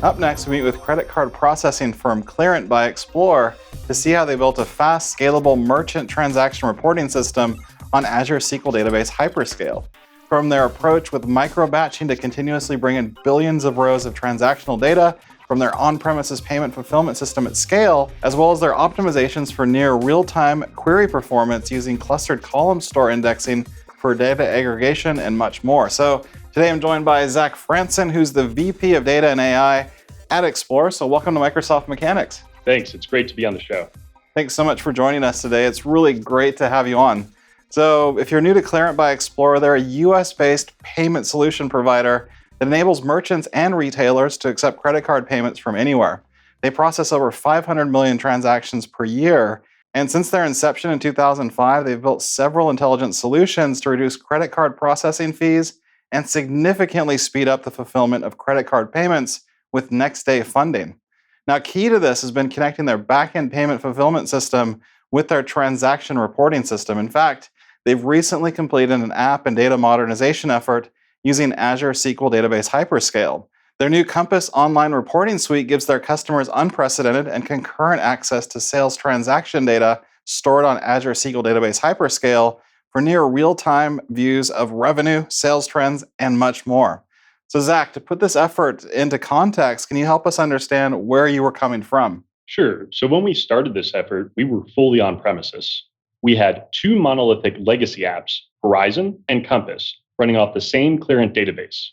Up next, we meet with credit card processing firm Clearant by Explore to see how they built a fast, scalable merchant transaction reporting system on Azure SQL Database Hyperscale. From their approach with micro-batching to continuously bring in billions of rows of transactional data, from their on-premises payment fulfillment system at scale, as well as their optimizations for near real-time query performance using clustered column store indexing for data aggregation and much more. So today I'm joined by Zach Franson, who's the VP of Data and AI at Explore. So welcome to Microsoft Mechanics. Thanks. It's great to be on the show. Thanks so much for joining us today. It's really great to have you on. So if you're new to Clearant by Explore, they're a US-based payment solution provider that enables merchants and retailers to accept credit card payments from anywhere. They process over 500 million transactions per year. And since their inception in 2005, they've built several intelligent solutions to reduce credit card processing fees and significantly speed up the fulfillment of credit card payments with next-day funding. Now, key to this has been connecting their back-end payment fulfillment system with their transaction reporting system. In fact, they've recently completed an app and data modernization effort using Azure SQL Database Hyperscale. Their new Compass online reporting suite gives their customers unprecedented and concurrent access to sales transaction data stored on Azure SQL Database Hyperscale for near real-time views of revenue, sales trends, and much more. So Zach, to put this effort into context, can you help us understand where you were coming from? Sure. So when we started this effort, we were fully on premises. We had two monolithic legacy apps, Horizon and Compass, running off the same Clearant database.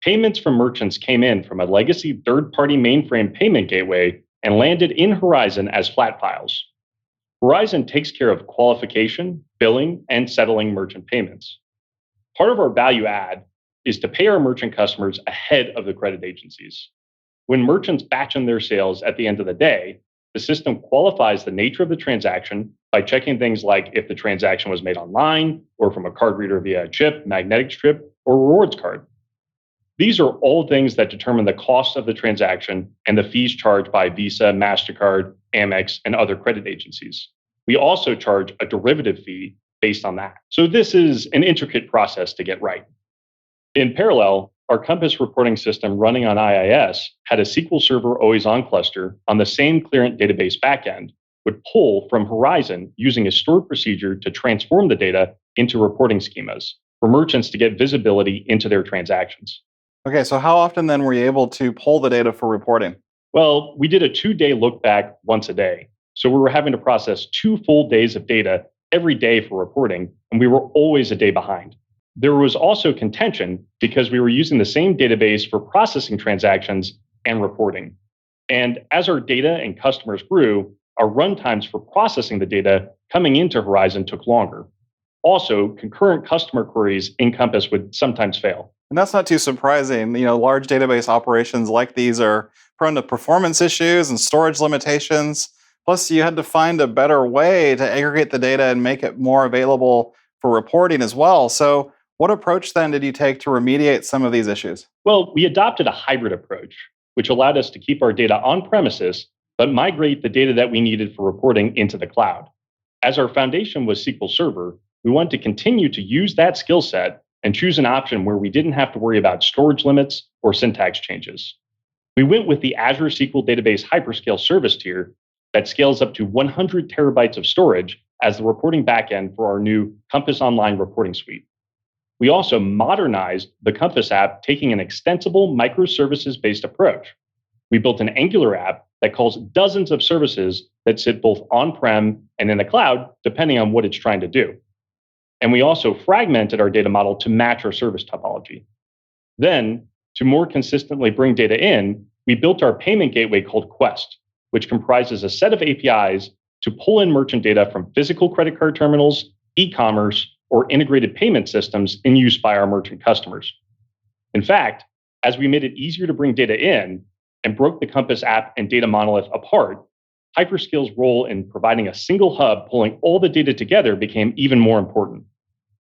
Payments from merchants came in from a legacy third-party mainframe payment gateway and landed in Horizon as flat files. Horizon takes care of qualification, billing, and settling merchant payments. Part of our value add is to pay our merchant customers ahead of the credit agencies. When merchants batch in their sales at the end of the day, the system qualifies the nature of the transaction by checking things like if the transaction was made online or from a card reader via a chip, magnetic strip, or rewards card. These are all things that determine the cost of the transaction and the fees charged by Visa, MasterCard, Amex, and other credit agencies. We also charge a derivative fee based on that. So this is an intricate process to get right. In parallel, our Compass reporting system running on IIS had a SQL Server always-on cluster on the same Clearant database backend would pull from Horizon using a stored procedure to transform the data into reporting schemas for merchants to get visibility into their transactions. Okay, so how often then were you able to pull the data for reporting? Well, we did a 2-day look back once a day. So we were having to process 2 full days of data every day for reporting, and we were always a day behind. There was also contention because we were using the same database for processing transactions and reporting. And as our data and customers grew, our runtimes for processing the data coming into Horizon took longer. Also, concurrent customer queries in Compass would sometimes fail. And that's not too surprising. Large database operations like these are prone to performance issues and storage limitations. Plus, you had to find a better way to aggregate the data and make it more available for reporting as well. So what approach then did you take to remediate some of these issues? Well, we adopted a hybrid approach, which allowed us to keep our data on premises, but migrate the data that we needed for reporting into the cloud. As our foundation was SQL Server, we wanted to continue to use that skill set and choose an option where we didn't have to worry about storage limits or syntax changes. We went with the Azure SQL Database Hyperscale service tier that scales up to 100 terabytes of storage as the reporting backend for our new Compass Online reporting suite. We also modernized the Compass app, taking an extensible microservices-based approach. We built an Angular app that calls dozens of services that sit both on-prem and in the cloud, depending on what it's trying to do. And we also fragmented our data model to match our service topology. Then, to more consistently bring data in, we built our payment gateway called Quest, which comprises a set of APIs to pull in merchant data from physical credit card terminals, e-commerce, or integrated payment systems in use by our merchant customers. In fact, as we made it easier to bring data in and broke the Compass app and data monolith apart, Hyperscale's role in providing a single hub pulling all the data together became even more important.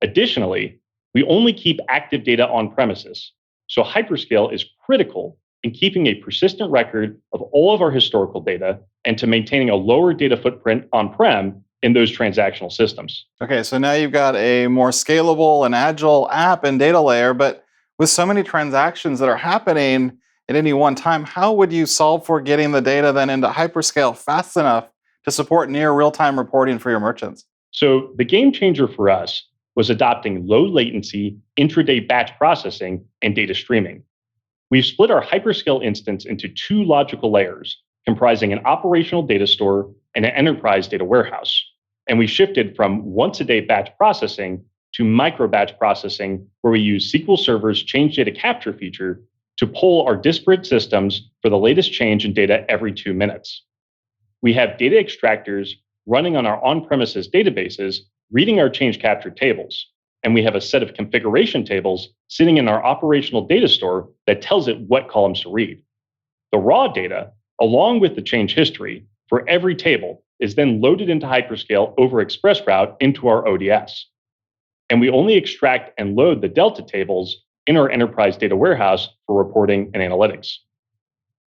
Additionally, we only keep active data on premises, so Hyperscale is critical in keeping a persistent record of all of our historical data and to maintaining a lower data footprint on-prem in those transactional systems. Okay, so now you've got a more scalable and agile app and data layer, but with so many transactions that are happening, at any one time, how would you solve for getting the data then into hyperscale fast enough to support near real-time reporting for your merchants? So the game changer for us was adopting low latency intraday batch processing and data streaming. We've split our hyperscale instance into two logical layers, comprising an operational data store and an enterprise data warehouse. And we shifted from once a day batch processing to micro batch processing, where we use SQL Server's change data capture feature to pull our disparate systems for the latest change in data every 2 minutes. We have data extractors running on our on-premises databases, reading our change capture tables. And we have a set of configuration tables sitting in our operational data store that tells it what columns to read. The raw data, along with the change history for every table, is then loaded into Hyperscale over ExpressRoute into our ODS. And we only extract and load the Delta tables in our enterprise data warehouse for reporting and analytics.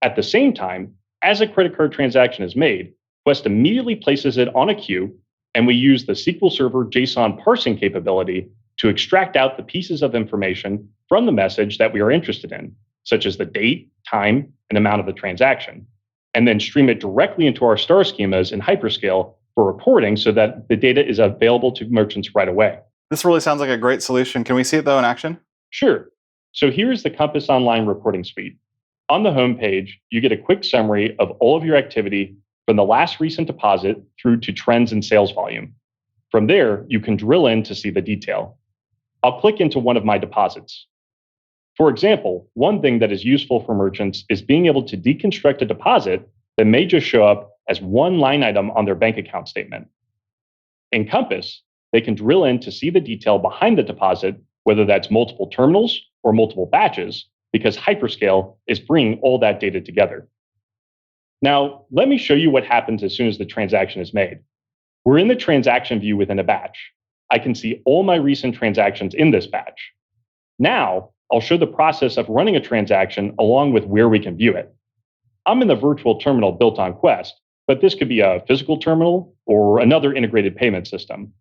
At the same time, as a credit card transaction is made, Quest immediately places it on a queue, and we use the SQL Server JSON parsing capability to extract out the pieces of information from the message that we are interested in, such as the date, time, and amount of the transaction, and then stream it directly into our star schemas in Hyperscale for reporting so that the data is available to merchants right away. This really sounds like a great solution. Can we see it though in action? Sure. So here's the Compass Online reporting suite. On the home page, you get a quick summary of all of your activity from the last recent deposit through to trends in sales volume. From there, you can drill in to see the detail. I'll click into one of my deposits. For example, one thing that is useful for merchants is being able to deconstruct a deposit that may just show up as one line item on their bank account statement. In Compass, they can drill in to see the detail behind the deposit, whether that's multiple terminals or multiple batches, because Hyperscale is bringing all that data together. Now, let me show you what happens as soon as the transaction is made. We're in the transaction view within a batch. I can see all my recent transactions in this batch. Now, I'll show the process of running a transaction along with where we can view it. I'm in the virtual terminal built on Quest, but this could be a physical terminal or another integrated payment system.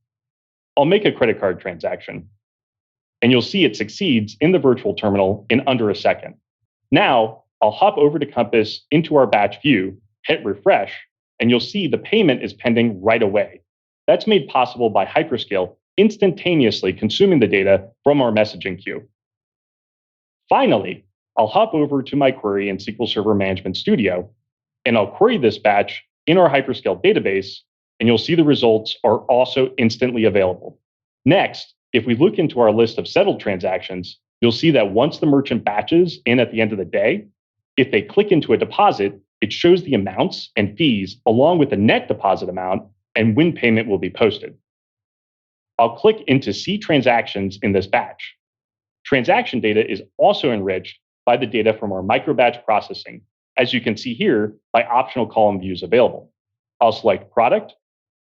I'll make a credit card transaction, and you'll see it succeeds in the virtual terminal in under a second. Now, I'll hop over to Compass into our batch view, hit refresh, and you'll see the payment is pending right away. That's made possible by Hyperscale instantaneously consuming the data from our messaging queue. Finally, I'll hop over to my query in SQL Server Management Studio, and I'll query this batch in our Hyperscale database, and you'll see the results are also instantly available. Next, if we look into our list of settled transactions, you'll see that once the merchant batches in at the end of the day, if they click into a deposit, it shows the amounts and fees along with the net deposit amount and when payment will be posted. I'll click into See Transactions in this batch. Transaction data is also enriched by the data from our microbatch processing, as you can see here by optional column views available. I'll select Product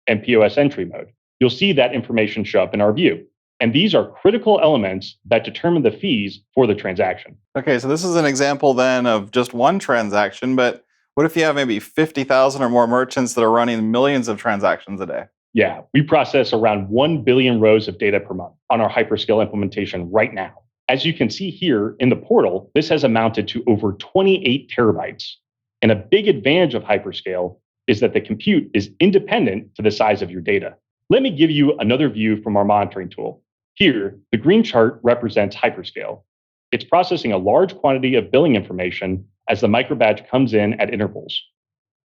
and POS Entry Mode. You'll see that information show up in our view. And these are critical elements that determine the fees for the transaction. Okay, so this is an example then of just one transaction, but what if you have maybe 50,000 or more merchants that are running millions of transactions a day? Yeah, we process around 1 billion rows of data per month on our Hyperscale implementation right now. As you can see here in the portal, this has amounted to over 28 terabytes. And a big advantage of Hyperscale is that the compute is independent to the size of your data. Let me give you another view from our monitoring tool. Here, the green chart represents Hyperscale. It's processing a large quantity of billing information as the microbatch comes in at intervals.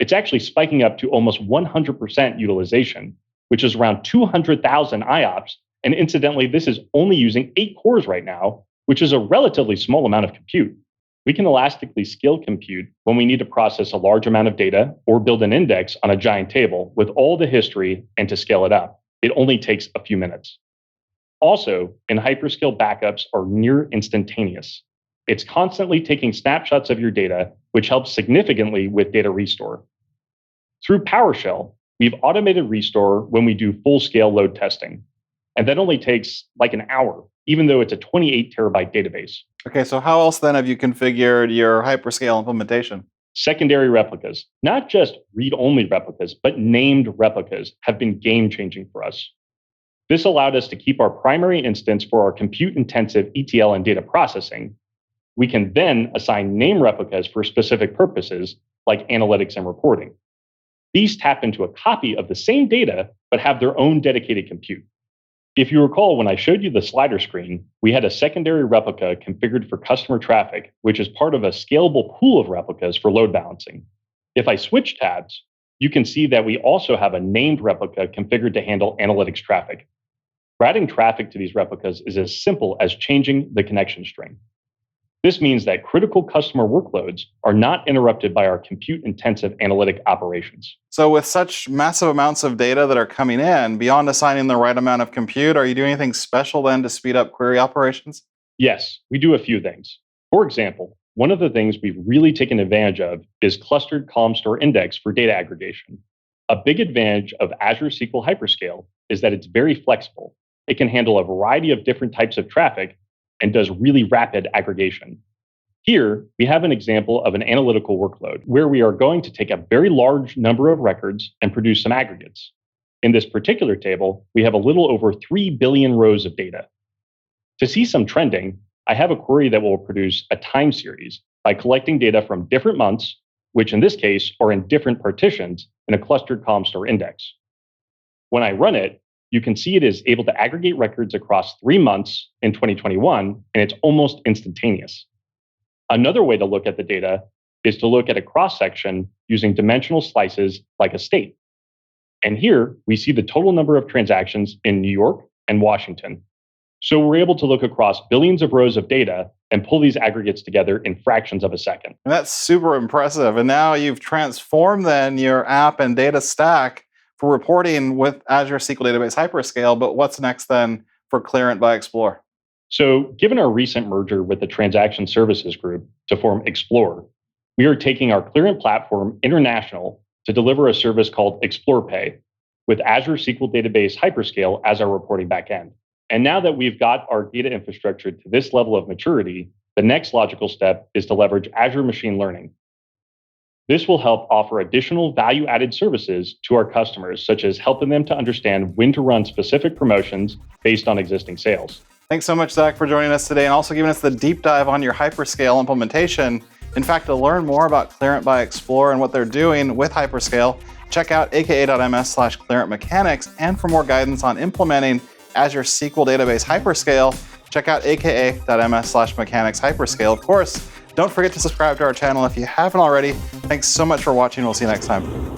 It's actually spiking up to almost 100% utilization, which is around 200,000 IOPS. And incidentally, this is only using 8 cores right now, which is a relatively small amount of compute. We can elastically scale compute when we need to process a large amount of data or build an index on a giant table with all the history, and to scale it up. It only takes a few minutes. Also, in Hyperscale, backups are near instantaneous. It's constantly taking snapshots of your data, which helps significantly with data restore. Through PowerShell, we've automated restore when we do full-scale load testing. And that only takes like an hour, even though it's a 28 terabyte database. Okay, so how else then have you configured your Hyperscale implementation? Secondary replicas, not just read-only replicas, but named replicas, have been game-changing for us. This allowed us to keep our primary instance for our compute-intensive ETL and data processing, We can then assign name replicas for specific purposes, like analytics and reporting. These tap into a copy of the same data, but have their own dedicated compute. If you recall, when I showed you the slider screen, we had a secondary replica configured for customer traffic, which is part of a scalable pool of replicas for load balancing. If I switch tabs, you can see that we also have a named replica configured to handle analytics traffic. Routing traffic to these replicas is as simple as changing the connection string. This means that critical customer workloads are not interrupted by our compute-intensive analytic operations. So with such massive amounts of data that are coming in, beyond assigning the right amount of compute, are you doing anything special then to speed up query operations? Yes, we do a few things. For example, one of the things we've really taken advantage of is clustered column store index for data aggregation. A big advantage of Azure SQL Hyperscale is that it's very flexible. It can handle a variety of different types of traffic and does really rapid aggregation. Here, we have an example of an analytical workload where we are going to take a very large number of records and produce some aggregates. In this particular table, we have a little over 3 billion rows of data. To see some trending, I have a query that will produce a time series by collecting data from different months, which in this case are in different partitions in a clustered column store index. When I run it, you can see it is able to aggregate records across 3 months in 2021, and it's almost instantaneous. Another way to look at the data is to look at a cross-section using dimensional slices like a state. And here we see the total number of transactions in New York and Washington. So we're able to look across billions of rows of data and pull these aggregates together in fractions of a second. And that's super impressive. And now you've transformed then your app and data stack for reporting with Azure SQL Database Hyperscale, but what's next then for Clearant by Explore? So given our recent merger with the Transaction Services Group to form Explore, we are taking our Clearant platform international to deliver a service called Explore Pay with Azure SQL Database Hyperscale as our reporting backend. And now that we've got our data infrastructure to this level of maturity, the next logical step is to leverage Azure Machine Learning. This will help offer additional value-added services to our customers, such as helping them to understand when to run specific promotions based on existing sales. Thanks so much, Zach, for joining us today and also giving us the deep dive on your Hyperscale implementation. In fact, to learn more about Clearant by Explore and what they're doing with Hyperscale, check out aka.ms/clearantmechanics. And for more guidance on implementing Azure SQL Database Hyperscale, check out aka.ms/mechanics Hyperscale. Of course, don't forget to subscribe to our channel if you haven't already. Thanks so much for watching. We'll see you next time.